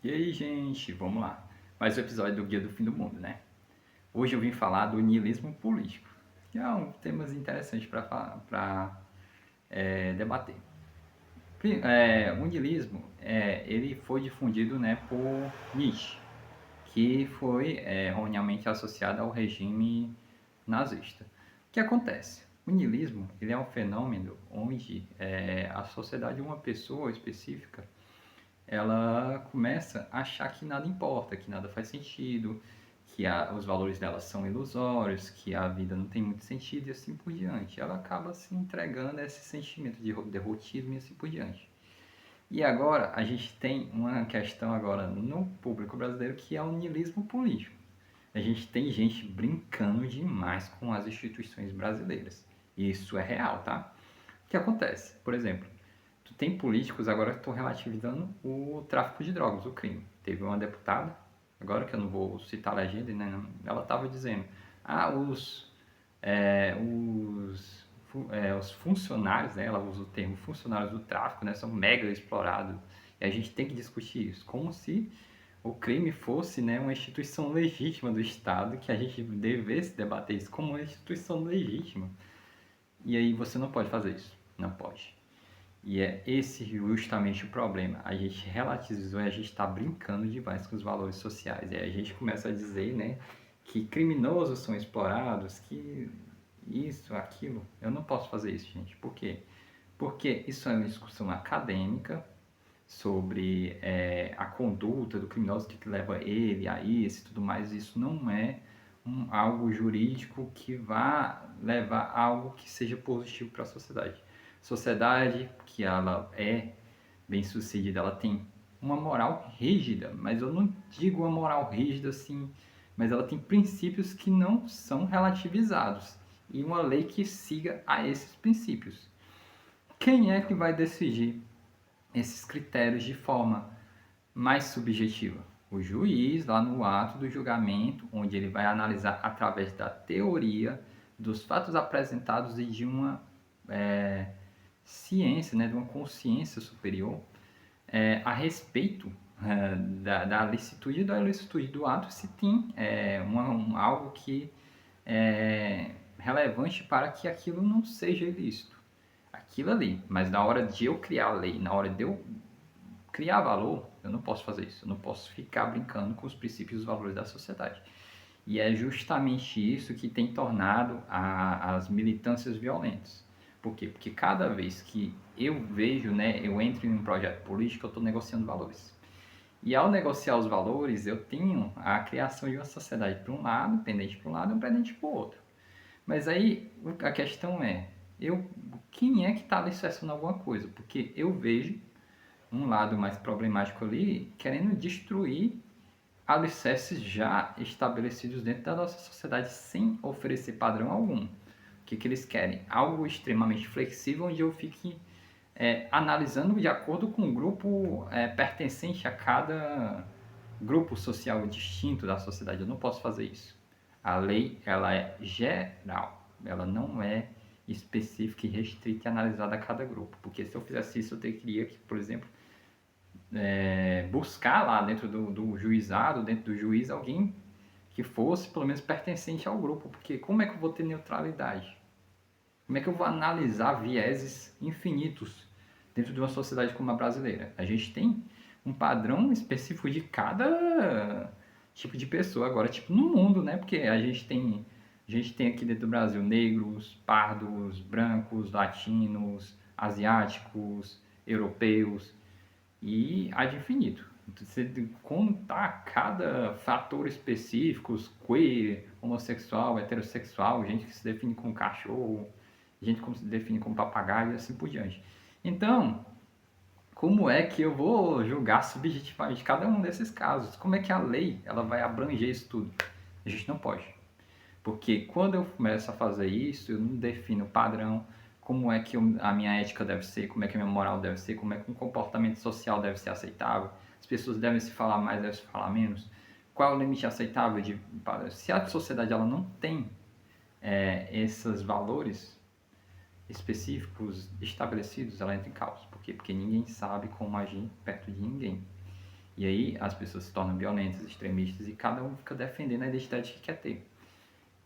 E aí, gente, vamos lá. Mais um episódio do Guia do Fim do Mundo, né? Hoje eu vim falar do niilismo político, que é um tema interessante para debater. O niilismo, ele foi difundido, né, por Nietzsche, que foi erroneamente associado ao regime nazista. O que acontece? O niilismo, ele é um fenômeno onde a sociedade, uma pessoa específica, ela começa a achar que nada importa, que nada faz sentido, que os valores dela são ilusórios, que a vida não tem muito sentido e assim por diante. Ela acaba se entregando a esse sentimento de derrotismo e assim por diante. E agora a gente tem uma questão agora no público brasileiro que é o niilismo político. A gente tem gente brincando demais com as instituições brasileiras. E isso é real, tá? O que acontece? Por exemplo, tu tem políticos agora que estão relativizando o tráfico de drogas, o crime. Teve uma deputada, agora que eu não vou citar a legenda, né, ela estava dizendo: ah, os funcionários, né, ela usa o termo funcionários do tráfico, né, são mega explorados. E a gente tem que discutir isso, como se o crime fosse, né, uma instituição legítima do Estado, que a gente devesse debater isso como uma instituição legítima. E aí você não pode fazer isso, não pode. E é esse justamente o problema. A gente relativizou e a gente está brincando demais com os valores sociais. E aí a gente começa a dizer, né, que criminosos são explorados, que isso, aquilo. Eu não posso fazer isso, gente. Por quê? Porque isso é uma discussão acadêmica sobre a conduta do criminoso que leva ele a isso e tudo mais. Isso não é algo jurídico que vá levar a algo que seja positivo para a sociedade. Sociedade que ela é bem sucedida, ela tem uma moral rígida, mas eu não digo uma moral rígida assim, mas ela tem princípios que não são relativizados e uma lei que siga a esses princípios. Quem é que vai decidir esses critérios de forma mais subjetiva? O juiz, lá no ato do julgamento, onde ele vai analisar através da teoria, dos fatos apresentados e de uma ciência, né, de uma consciência superior, a respeito da licitude e da ilicitude do ato, se tem algo que é relevante para que aquilo não seja ilícito. Aquilo ali, mas na hora de eu criar a lei, na hora de eu criar valor, eu não posso fazer isso. Eu não posso ficar brincando com os princípios e os valores da sociedade. E é justamente isso que tem tornado as militâncias violentas. Por quê? Porque cada vez que eu vejo, né, eu entro em um projeto político, eu estou negociando valores. E ao negociar os valores, eu tenho a criação de uma sociedade para um lado, pendente para um lado e um pendente para o outro. Mas aí a questão é, quem é que está alicerçando alguma coisa? Porque eu vejo um lado mais problemático ali querendo destruir alicerces já estabelecidos dentro da nossa sociedade sem oferecer padrão algum. O que eles querem? Algo extremamente flexível onde eu fique analisando de acordo com o grupo pertencente a cada grupo social distinto da sociedade. Eu não posso fazer isso. A lei ela é geral, ela não é específica e restrita e analisada a cada grupo. Porque se eu fizesse isso, eu teria que, por exemplo, buscar lá dentro do juizado, dentro do juiz, alguém que fosse pelo menos pertencente ao grupo, porque como é que eu vou ter neutralidade? Como é que eu vou analisar vieses infinitos dentro de uma sociedade como a brasileira? A gente tem um padrão específico de cada tipo de pessoa agora, tipo no mundo, né? Porque a gente tem aqui dentro do Brasil negros, pardos, brancos, latinos, asiáticos, europeus e ad infinito. Você contar cada fator específico, queer, homossexual, heterossexual, gente que se define como cachorro, gente que se define como papagaio e assim por diante. Então, como é que eu vou julgar subjetivamente cada um desses casos? Como é que a lei ela vai abranger isso tudo? A gente não pode. Porque quando eu começo a fazer isso, eu não defino o padrão, como é que a minha ética deve ser, como é que a minha moral deve ser, como é que um comportamento social deve ser aceitável, as pessoas devem se falar mais, devem se falar menos, qual é o limite aceitável de... Se a sociedade ela não tem esses valores espetíficos estabelecidos, ela entra em caos. Por quê? Porque ninguém sabe como agir perto de ninguém. E aí as pessoas se tornam violentas, extremistas, e cada um fica defendendo a identidade que quer ter.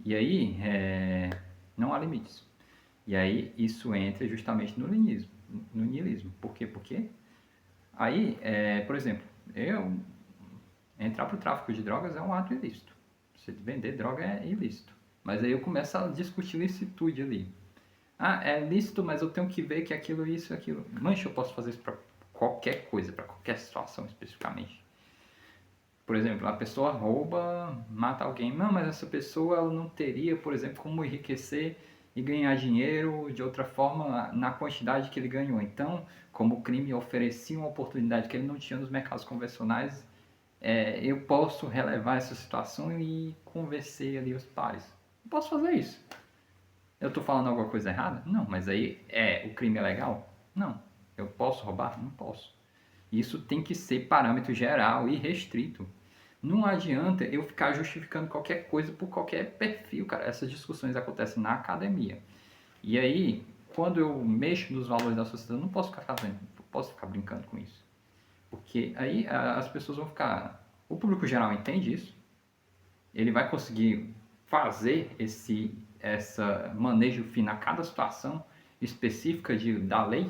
E aí não há limites. E aí isso entra justamente no niilismo. No niilismo. Por quê? Porque aí, por exemplo, entrar para o tráfico de drogas é um ato ilícito. Você vender droga é ilícito. Mas aí eu começo a discutir licitude ali. Ah, é lícito, mas eu tenho que ver que aquilo, isso e aquilo. Mancha, eu posso fazer isso para qualquer coisa, para qualquer situação especificamente. Por exemplo, a pessoa rouba, mata alguém. Não, mas essa pessoa ela não teria, por exemplo, como enriquecer e ganhar dinheiro de outra forma na quantidade que ele ganhou. Então, como o crime oferecia uma oportunidade que ele não tinha nos mercados convencionais, eu posso relevar essa situação e convencer ali os pares. Eu posso fazer isso. Eu estou falando alguma coisa errada? Não, mas aí o crime é legal? Não. Eu posso roubar? Não posso. Isso tem que ser parâmetro geral e restrito. Não adianta eu ficar justificando qualquer coisa por qualquer perfil, cara. Essas discussões acontecem na academia. E aí, quando eu mexo nos valores da sociedade, eu não posso ficar fazendo, não posso ficar brincando com isso. Porque aí as pessoas vão ficar. O público geral entende isso, ele vai conseguir fazer essa manejo fino a cada situação específica da lei.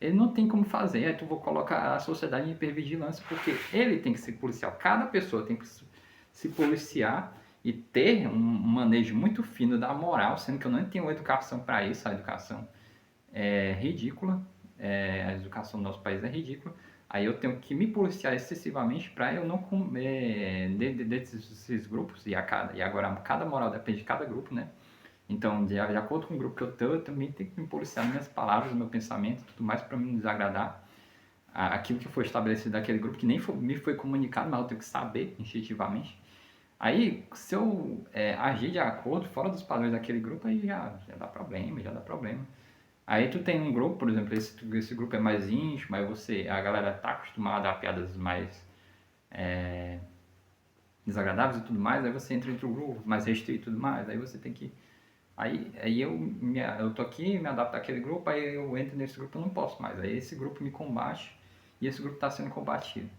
Ele não tem como fazer, aí tu vou colocar a sociedade em hipervigilância, porque ele tem que ser policial. Cada pessoa tem que se policiar e ter um manejo muito fino da moral, sendo que eu não tenho educação para isso, a educação é ridícula, a educação do nosso país é ridícula. Aí eu tenho que me policiar excessivamente para eu não comer desses grupos, e agora cada moral depende de cada grupo, né? Então, de acordo com o grupo que eu estou, eu também tenho que me policiar nas minhas palavras, no meu pensamento, tudo mais para me desagradar aquilo que foi estabelecido daquele grupo, que nem me foi comunicado, mas eu tenho que saber instintivamente. Aí, se eu agir de acordo, fora dos padrões daquele grupo, aí já dá problema, já dá problema. Aí tu tem um grupo, por exemplo, esse grupo é mais íntimo, aí a galera tá acostumada a piadas mais desagradáveis e tudo mais, aí você entra entre o grupo mais restrito e tudo mais, aí você tem que... Aí eu tô aqui, me adapto àquele grupo, aí eu entro nesse grupo, eu não posso mais. Aí esse grupo me combate e esse grupo está sendo combatido.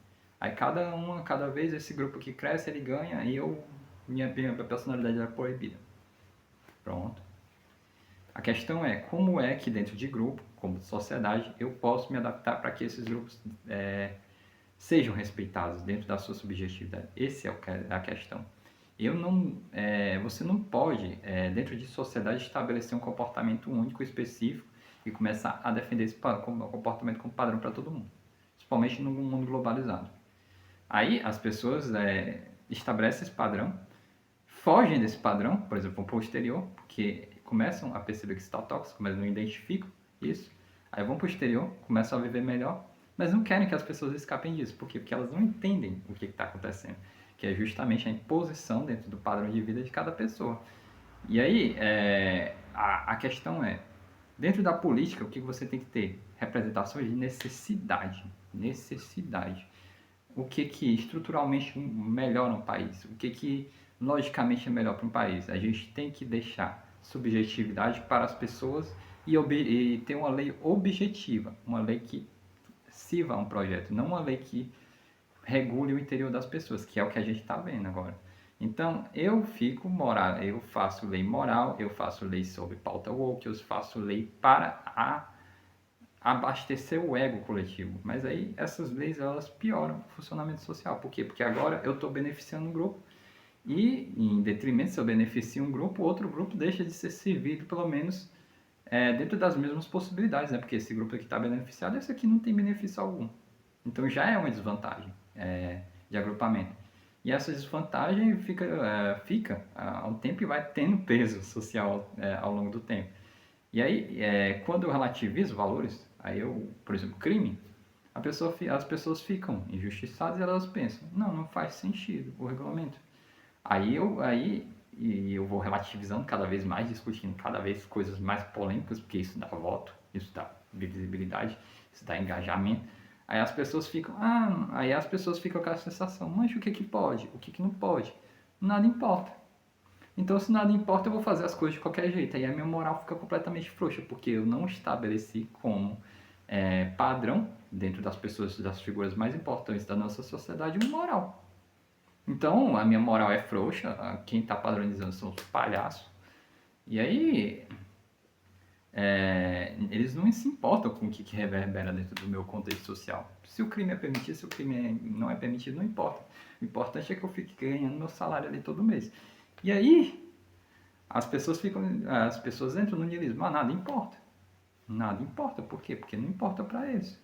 Aí cada vez esse grupo que cresce, ele ganha e minha personalidade é proibida. Pronto. A questão é como é que dentro de grupo, como sociedade, eu posso me adaptar para que esses grupos sejam respeitados dentro da sua subjetividade. Essa é a questão. Você não pode, dentro de sociedade, estabelecer um comportamento único, específico e começar a defender esse comportamento como padrão para todo mundo, principalmente no mundo globalizado. Aí as pessoas estabelecem esse padrão, fogem desse padrão, por exemplo, o posterior, porque começam a perceber que está tóxico, mas não identificam isso. Aí vão para o exterior, começam a viver melhor, mas não querem que as pessoas escapem disso. Por quê? Porque elas não entendem o que está acontecendo, que é justamente a imposição dentro do padrão de vida de cada pessoa. E aí, a questão é, dentro da política, o que você tem que ter? Representações de necessidade. Necessidade. O que estruturalmente melhora um país? O que logicamente é melhor para um país? A gente tem que deixar subjetividade para as pessoas e ter uma lei objetiva, uma lei que sirva a um projeto, não uma lei que regule o interior das pessoas, que é o que a gente está vendo agora. Então, eu faço lei moral, eu faço lei sobre pauta woke, eu faço lei para abastecer o ego coletivo. Mas aí essas leis elas pioram o funcionamento social. Por quê? Porque agora eu estou beneficiando um grupo e, em detrimento, se eu beneficio um grupo, outro grupo deixa de ser servido, pelo menos dentro das mesmas possibilidades, né? Porque esse grupo aqui está beneficiado, esse aqui não tem benefício algum. Então já é uma desvantagem de agrupamento. E essa desvantagem fica ao tempo e vai tendo peso social ao longo do tempo. E aí, quando eu relativizo valores, por exemplo, crime, as pessoas ficam injustiçadas e elas pensam, não faz sentido o regulamento. Eu vou relativizando cada vez mais, discutindo cada vez coisas mais polêmicas, porque isso dá voto, isso dá visibilidade, isso dá engajamento. Aí as pessoas ficam com a sensação, mas o que pode, o que não pode? Nada importa. Então, se nada importa, eu vou fazer as coisas de qualquer jeito. Aí a minha moral fica completamente frouxa, porque eu não estabeleci como padrão dentro das pessoas, das figuras mais importantes da nossa sociedade, uma moral. Então, a minha moral é frouxa, quem está padronizando são os palhaços. E aí, eles não se importam com o que reverbera dentro do meu contexto social. Se o crime é permitido, se o crime não é permitido, não importa. O importante é que eu fique ganhando meu salário ali todo mês. E aí, as pessoas entram no niilismo, mas nada importa. Nada importa. Por quê? Porque não importa para eles.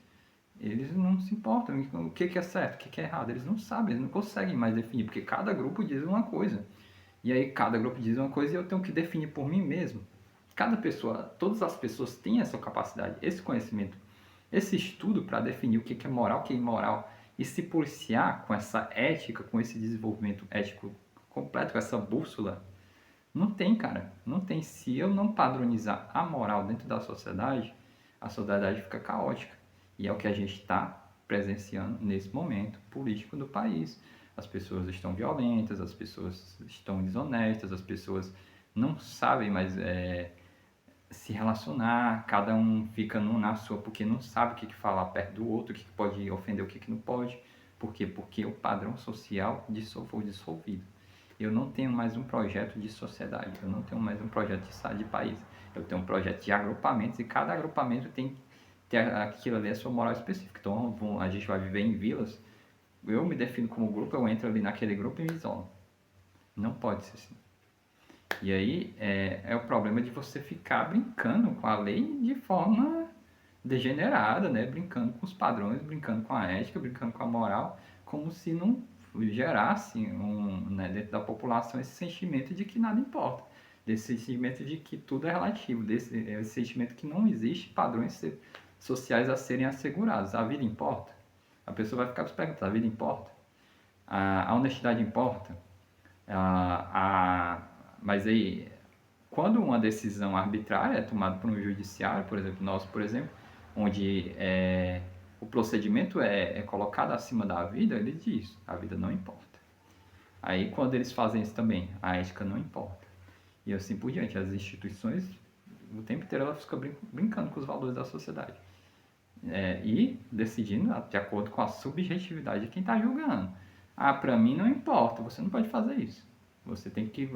Eles não se importam. O que é certo, o que é errado. Eles não sabem, eles não conseguem mais definir, porque cada grupo diz uma coisa. E aí cada grupo diz uma coisa e eu tenho que definir por mim mesmo. Cada pessoa, todas as pessoas têm essa capacidade, esse conhecimento, esse estudo para definir o que é moral, o que é imoral e se policiar com essa ética, com esse desenvolvimento ético completo, com essa bússola. Não tem, cara. Não tem. Se eu não padronizar a moral dentro da sociedade, a sociedade fica caótica. E é o que a gente está presenciando nesse momento político do país. As pessoas estão violentas, as pessoas estão desonestas, as pessoas não sabem mais se relacionar, cada um fica na sua porque não sabe o que falar perto do outro, o que pode ofender, o que não pode. Por quê? Porque o padrão social foi dissolvido. Eu não tenho mais um projeto de sociedade, eu não tenho mais um projeto de país. Eu tenho um projeto de agrupamentos e cada agrupamento tem que ter aquilo ali, a sua moral específica. Então a gente vai viver em vilas, eu me defino como grupo, eu entro ali naquele grupo e me isolo. Não pode ser assim. E aí é o problema de você ficar brincando com a lei de forma degenerada, né? Brincando com os padrões, brincando com a ética, brincando com a moral, como se não gerasse né, dentro da população esse sentimento de que nada importa, desse sentimento de que tudo é relativo, desse sentimento que não existe padrões sociais a serem assegurados. A vida importa? A pessoa vai ficar se perguntando, a vida importa? A honestidade importa? Mas aí, quando uma decisão arbitrária é tomada por um judiciário, por exemplo, nós, por exemplo, onde o procedimento é colocado acima da vida, ele diz, a vida não importa. Aí, quando eles fazem isso também, a ética não importa. E assim por diante, as instituições, o tempo inteiro, elas ficam brincando com os valores da sociedade. E decidindo de acordo com a subjetividade de quem está julgando. Para mim não importa, você não pode fazer isso. Você tem que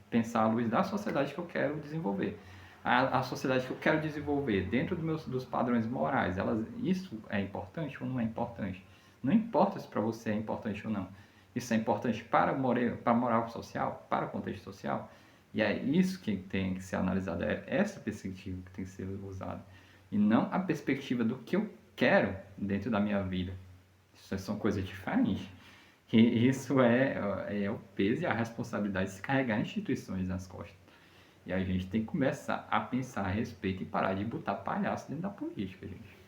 pensar à luz da sociedade que eu quero desenvolver. A sociedade que eu quero desenvolver dentro dos padrões morais, isso é importante ou não é importante? Não importa se para você é importante ou não. Isso é importante para a moral social, para o contexto social. E é isso que tem que ser analisado, é essa perspectiva que tem que ser usada. E não a perspectiva do que eu quero dentro da minha vida. Isso são coisas diferentes. E isso é o peso e a responsabilidade de se carregar instituições nas costas. E a gente tem que começar a pensar a respeito e parar de botar palhaço dentro da política, gente.